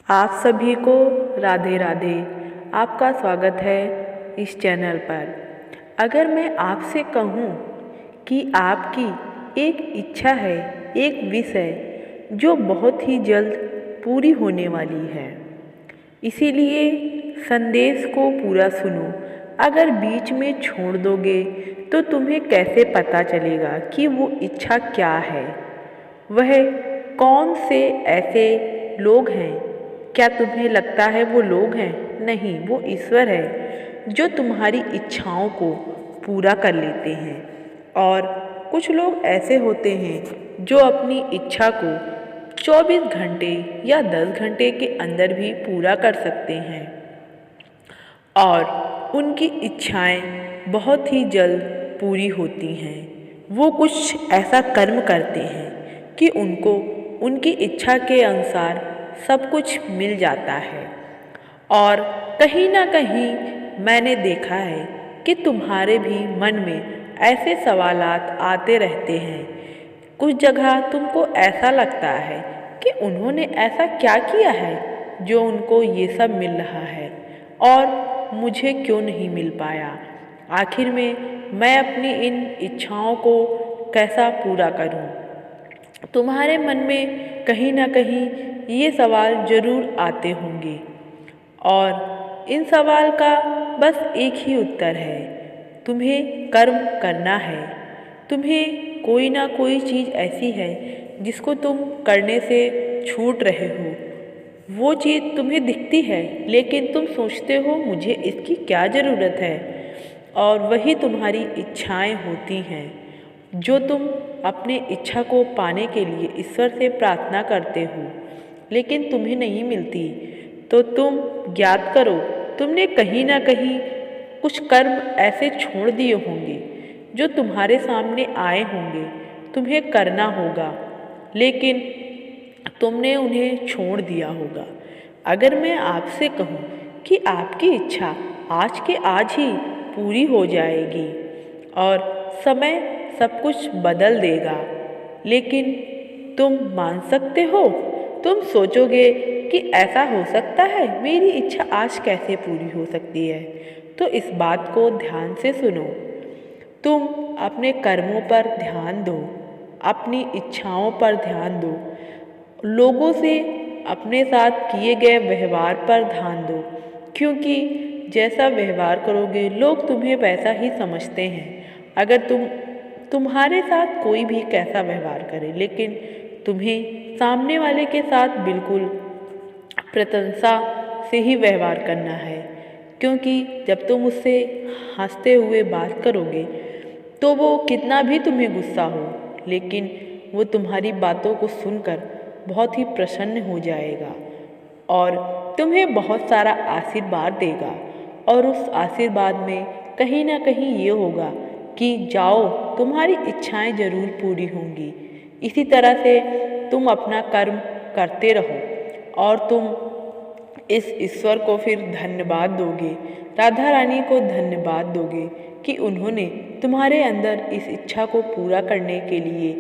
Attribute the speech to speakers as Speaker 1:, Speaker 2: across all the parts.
Speaker 1: आप सभी को राधे राधे। आपका स्वागत है इस चैनल पर। अगर मैं आपसे कहूँ कि आपकी एक इच्छा है, एक विश है जो बहुत ही जल्द पूरी होने वाली है, इसीलिए संदेश को पूरा सुनो। अगर बीच में छोड़ दोगे तो तुम्हें कैसे पता चलेगा कि वो इच्छा क्या है? वह कौन से ऐसे लोग हैं? क्या तुम्हें लगता है वो लोग हैं? नहीं, वो ईश्वर है जो तुम्हारी इच्छाओं को पूरा कर लेते हैं। और कुछ लोग ऐसे होते हैं जो अपनी इच्छा को 24 घंटे या 10 घंटे के अंदर भी पूरा कर सकते हैं और उनकी इच्छाएं बहुत ही जल्द पूरी होती हैं। वो कुछ ऐसा कर्म करते हैं कि उनको उनकी इच्छा के अनुसार सब कुछ मिल जाता है। और कहीं ना कहीं मैंने देखा है कि तुम्हारे भी मन में ऐसे सवालात आते रहते हैं। कुछ जगह तुमको ऐसा लगता है कि उन्होंने ऐसा क्या किया है जो उनको ये सब मिल रहा है और मुझे क्यों नहीं मिल पाया। आखिर में मैं अपनी इन इच्छाओं को कैसा पूरा करूं? तुम्हारे मन में कहीं ना कहीं ये सवाल ज़रूर आते होंगे और इन सवाल का बस एक ही उत्तर है, तुम्हें कर्म करना है। तुम्हें कोई ना कोई चीज़ ऐसी है जिसको तुम करने से छूट रहे हो। वो चीज़ तुम्हें दिखती है लेकिन तुम सोचते हो मुझे इसकी क्या ज़रूरत है, और वही तुम्हारी इच्छाएं होती हैं जो तुम अपने इच्छा को पाने के लिए ईश्वर से प्रार्थना करते हो लेकिन तुम्हें नहीं मिलती। तो तुम ज्ञात करो, तुमने कहीं ना कहीं कुछ कर्म ऐसे छोड़ दिए होंगे जो तुम्हारे सामने आए होंगे, तुम्हें करना होगा लेकिन तुमने उन्हें छोड़ दिया होगा। अगर मैं आपसे कहूँ कि आपकी इच्छा आज के आज ही पूरी हो जाएगी और समय सब कुछ बदल देगा, लेकिन तुम मान सकते हो? तुम सोचोगे कि ऐसा हो सकता है, मेरी इच्छा आज कैसे पूरी हो सकती है? तो इस बात को ध्यान से सुनो। तुम अपने कर्मों पर ध्यान दो, अपनी इच्छाओं पर ध्यान दो, लोगों से अपने साथ किए गए व्यवहार पर ध्यान दो, क्योंकि जैसा व्यवहार करोगे लोग तुम्हें वैसा ही समझते हैं। अगर तुम्हारे साथ कोई भी कैसा व्यवहार करे लेकिन तुम्हें सामने वाले के साथ बिल्कुल प्रशंसा से ही व्यवहार करना है, क्योंकि जब तुम उससे हंसते हुए बात करोगे तो वो कितना भी तुम्हें गुस्सा हो लेकिन वो तुम्हारी बातों को सुनकर बहुत ही प्रसन्न हो जाएगा और तुम्हें बहुत सारा आशीर्वाद देगा। और उस आशीर्वाद में कहीं ना कहीं ये होगा कि जाओ, तुम्हारी इच्छाएं ज़रूर पूरी होंगी। इसी तरह से तुम अपना कर्म करते रहो और तुम इस ईश्वर को फिर धन्यवाद दोगे, राधा रानी को धन्यवाद दोगे कि उन्होंने तुम्हारे अंदर इस इच्छा को पूरा करने के लिए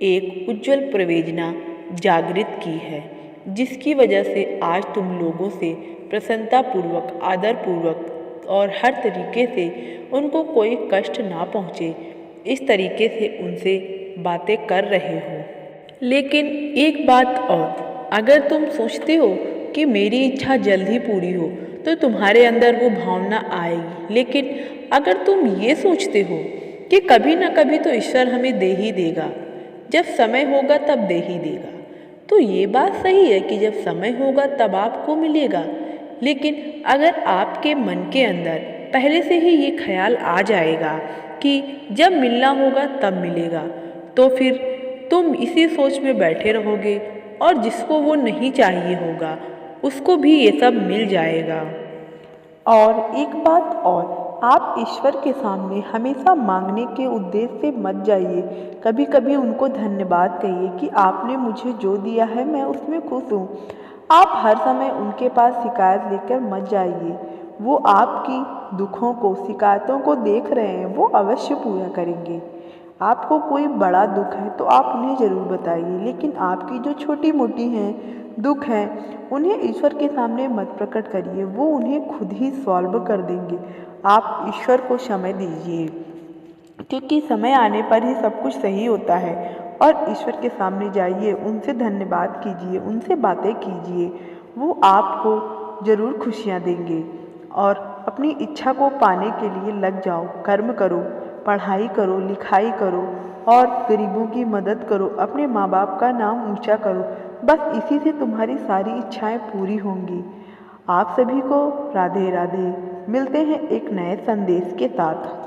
Speaker 1: एक उज्जवल प्रेरणा जागृत की है, जिसकी वजह से आज तुम लोगों से प्रसन्नतापूर्वक, आदरपूर्वक और हर तरीके से उनको कोई कष्ट ना पहुँचे, इस तरीके से उनसे बातें कर रहे हो। लेकिन एक बात और, अगर तुम सोचते हो कि मेरी इच्छा जल्द ही पूरी हो तो तुम्हारे अंदर वो भावना आएगी, लेकिन अगर तुम ये सोचते हो कि कभी ना कभी तो ईश्वर हमें दे ही देगा, जब समय होगा तब दे ही देगा, तो ये बात सही है कि जब समय होगा तब आपको मिलेगा। लेकिन अगर आपके मन के अंदर पहले से ही ये ख्याल आ जाएगा कि जब मिलना होगा तब मिलेगा, तो फिर तुम इसी सोच में बैठे रहोगे और जिसको वो नहीं चाहिए होगा उसको भी ये सब मिल जाएगा। और एक बात और, आप ईश्वर के सामने हमेशा मांगने के उद्देश्य से मत जाइए। कभी कभी उनको धन्यवाद कहिए कि आपने मुझे जो दिया है मैं उसमें खुश हूँ। आप हर समय उनके पास शिकायत लेकर मत जाइए। वो आपकी दुखों को, शिकायतों को देख रहे हैं, वो अवश्य पूरा करेंगे। आपको कोई बड़ा दुख है तो आप उन्हें ज़रूर बताइए, लेकिन आपकी जो छोटी मोटी हैं दुख हैं उन्हें ईश्वर के सामने मत प्रकट करिए, वो उन्हें खुद ही सॉल्व कर देंगे। आप ईश्वर को समय दीजिए, क्योंकि समय आने पर ही सब कुछ सही होता है। और ईश्वर के सामने जाइए, उनसे धन्यवाद कीजिए, उनसे बातें कीजिए, वो आपको ज़रूर खुशियाँ देंगे। और अपनी इच्छा को पाने के लिए लग जाओ, कर्म करो, पढ़ाई करो, लिखाई करो और गरीबों की मदद करो, अपने माँ बाप का नाम ऊंचा करो। बस इसी से तुम्हारी सारी इच्छाएं पूरी होंगी। आप सभी को राधे राधे। मिलते हैं एक नए संदेश के साथ।